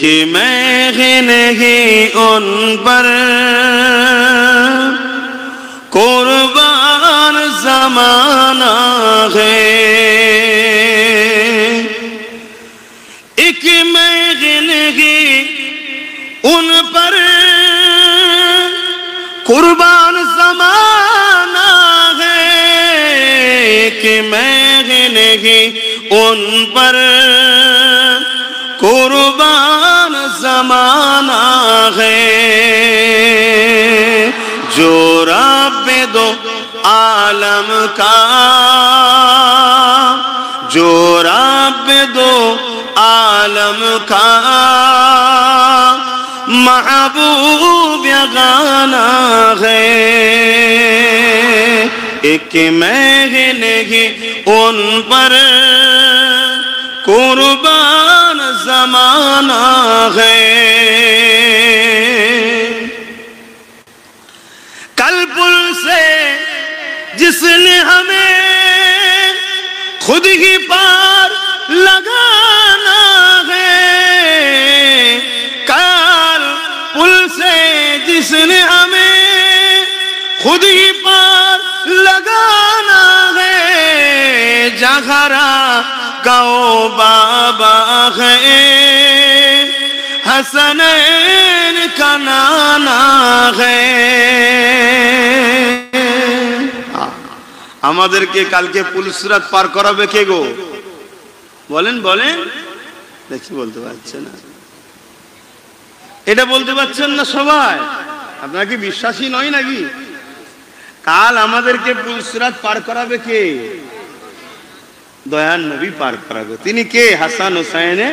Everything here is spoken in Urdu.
ایک میں نہیں ان پر قربان زمانہ ہے، ایک میں نہیں ان پر قربان زمانہ ہے، کہ میں نہیں ان پر قربان زمانہ ہے، جو رب دو عالم کا، جو رب دو عالم کا محبوب یگانہ ہے، ایک میں نہیں ان پر قربان زمانہ ہے۔ کل پل سے جس نے ہمیں خود ہی پار لگانا ہے، کل پل سے جس نے ہمیں خود ہی پار لگانا ہے، جہاں گاؤں بابا ہے حسنین کا نانا ہے۔ আমাদেরকে কালকে পুলসিরাত পার করাবে কে গো? বলেন বলেন, দেখি বলতে পারছে না। এটা বলতে পারছেন না সবাই? আপনারা কি বিশ্বাসী নয় নাকি? কাল আমাদেরকে পুলসিরাত পার করাবে কে? দয়ার নবী পার করাবে। তিনি কে? হাসান হুসাইনে